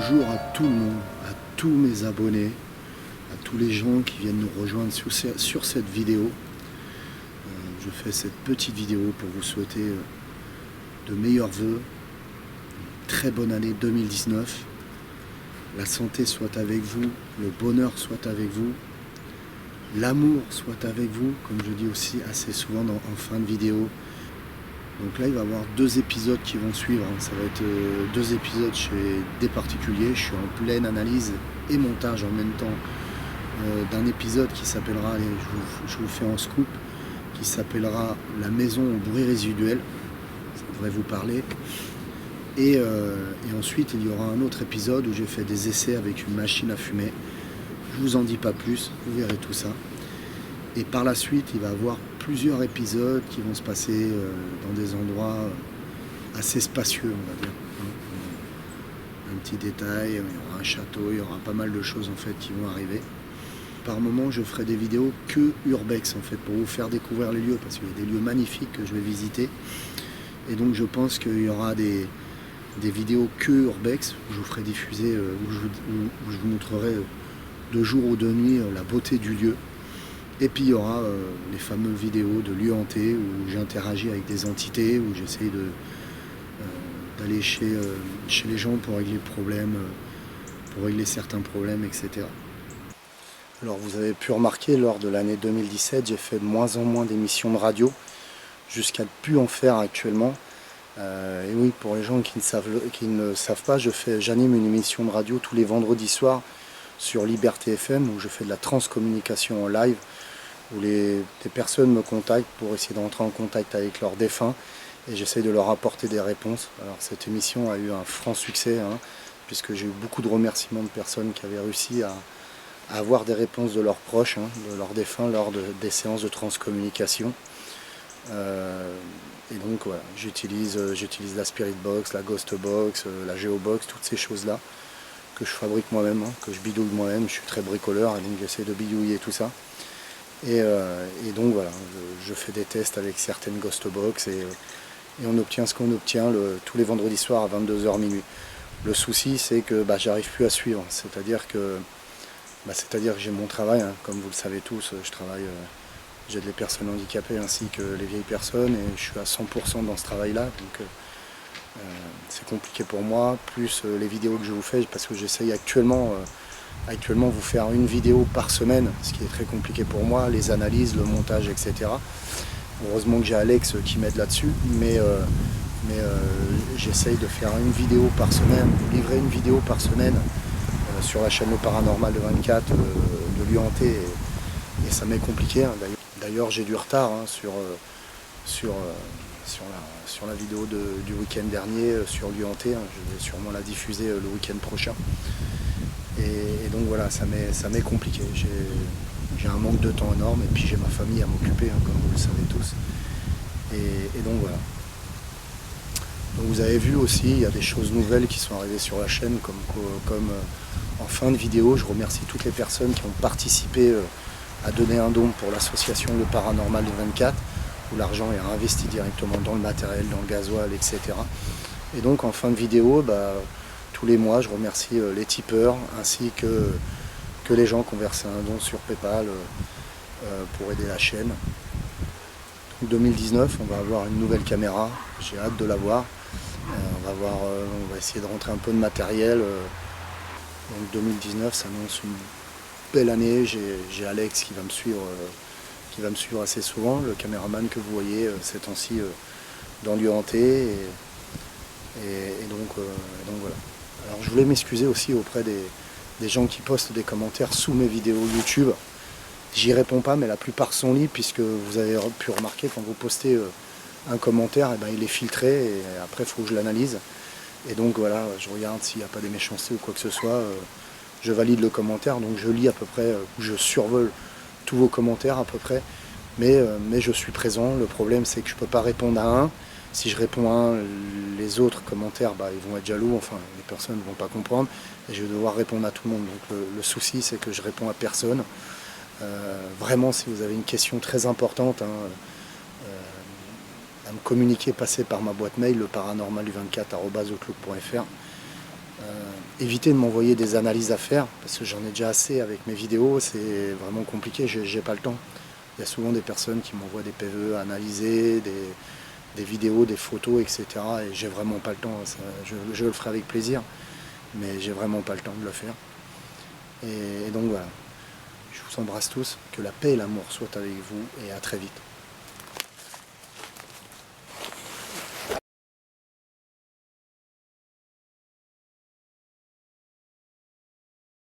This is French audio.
bonjour à tout le monde, à tous mes abonnés, à tous les gens qui viennent nous rejoindre sur cette vidéo. Je fais cette petite vidéo pour vous souhaiter de meilleurs vœux, une très bonne année 2019. La santé soit avec vous, le bonheur soit avec vous, l'amour soit avec vous, comme je dis aussi assez souvent en fin de vidéo. Donc là, il va y avoir 2 épisodes qui vont suivre. Ça va être 2 épisodes chez des particuliers. Je suis en pleine analyse et montage en même temps d'un épisode qui s'appellera, je vous fais un scoop, qui s'appellera La maison au bruit résiduel. Ça devrait vous parler. Et ensuite, il y aura un autre épisode où j'ai fait des essais avec une machine à fumer. Je vous en dis pas plus, vous verrez tout ça. Et par la suite, il va y avoir plusieurs épisodes qui vont se passer dans des endroits assez spacieux, on va dire. Un petit détail, il y aura un château, il y aura pas mal de choses en fait qui vont arriver. Par moment, je ferai des vidéos que urbex en fait, pour vous faire découvrir les lieux, parce qu'il y a des lieux magnifiques que je vais visiter. Et donc je pense qu'il y aura des vidéos que urbex, où je vous ferai diffuser, où je vous montrerai de jour ou de nuit la beauté du lieu. Et puis il y aura les fameuses vidéos de lieux hantés où j'interagis avec des entités, où j'essaye d'aller chez les gens pour régler le problème, pour régler certains problèmes, etc. Alors vous avez pu remarquer, lors de l'année 2017, j'ai fait de moins en moins d'émissions de radio, jusqu'à ne plus en faire actuellement. Et oui, pour les gens qui ne savent pas, j'anime une émission de radio tous les vendredis soirs sur Liberté FM, où je fais de la transcommunication en live, où des personnes me contactent pour essayer d'entrer en contact avec leurs défunts, et j'essaie de leur apporter des réponses. Alors cette émission a eu un franc succès, puisque j'ai eu beaucoup de remerciements de personnes qui avaient réussi à avoir des réponses de leurs proches, de leurs défunts, lors des séances de transcommunication. Et donc voilà, j'utilise la Spirit Box, la Ghost Box, la Geobox, toutes ces choses-là que je fabrique moi-même, que je bidouille moi-même. Je suis très bricoleur et donc j'essaie de bidouiller tout ça. Et donc voilà, je fais des tests avec certaines Ghost Box et on obtient ce qu'on obtient tous les vendredis soirs à 22h minuit. Le souci, c'est que j'arrive plus à suivre, c'est-à-dire que j'ai mon travail, comme vous le savez tous, je travaille, j'aide les personnes handicapées ainsi que les vieilles personnes, et je suis à 100% dans ce travail-là, donc c'est compliqué pour moi, plus les vidéos que je vous fais, parce que j'essaye actuellement vous faire une vidéo par semaine, ce qui est très compliqué pour moi, les analyses, le montage, etc. Heureusement que j'ai Alex qui m'aide là-dessus, mais j'essaye de faire une vidéo par semaine, vous livrer une vidéo par semaine sur la chaîne Le Paranormal de 24 de lieux hantés, et ça m'est compliqué. D'ailleurs j'ai du retard sur la vidéo du week-end dernier sur lieux hantés. Je vais sûrement la diffuser le week-end prochain. Et donc voilà, ça m'est compliqué. J'ai un manque de temps énorme, et puis j'ai ma famille à m'occuper, comme vous le savez tous. Et donc voilà. Donc vous avez vu aussi, il y a des choses nouvelles qui sont arrivées sur la chaîne, comme en fin de vidéo, je remercie toutes les personnes qui ont participé à donner un don pour l'association Le Paranormal de 24, où l'argent est investi directement dans le matériel, dans le gasoil, etc. Et donc en fin de vidéo, tous les mois, je remercie les tipeurs ainsi que les gens qui ont versé un don sur PayPal pour aider la chaîne. Donc 2019, on va avoir une nouvelle caméra, j'ai hâte de la voir. On va essayer de rentrer un peu de matériel. Donc 2019 s'annonce une belle année. J'ai Alex qui va me suivre assez souvent, le caméraman que vous voyez ces temps-ci dans lieux hantés. Et donc voilà. Alors je voulais m'excuser aussi auprès des gens qui postent des commentaires sous mes vidéos YouTube. J'y réponds pas, mais la plupart sont libres, puisque vous avez pu remarquer, quand vous postez un commentaire, il est filtré, et après il faut que je l'analyse. Et donc voilà, je regarde s'il n'y a pas des méchancetés ou quoi que ce soit, je valide le commentaire, donc je lis à peu près, ou je survole tous vos commentaires à peu près, mais je suis présent. Le problème, c'est que je ne peux pas répondre à un. Si je réponds à un, les autres commentaires, ils vont être jaloux, enfin les personnes ne vont pas comprendre, et je vais devoir répondre à tout le monde. Donc le souci, c'est que je réponds à personne. Vraiment, si vous avez une question très importante, à me communiquer, passez par ma boîte mail, leparanormal24@outlook.fr. Évitez de m'envoyer des analyses à faire, parce que j'en ai déjà assez avec mes vidéos, c'est vraiment compliqué, j'ai pas le temps. Il y a souvent des personnes qui m'envoient des PVE à analyser, des vidéos, des photos, etc. Et j'ai vraiment pas le temps. Je le ferai avec plaisir, mais j'ai vraiment pas le temps de le faire. Et donc voilà, je vous embrasse tous, que la paix et l'amour soient avec vous et à très vite.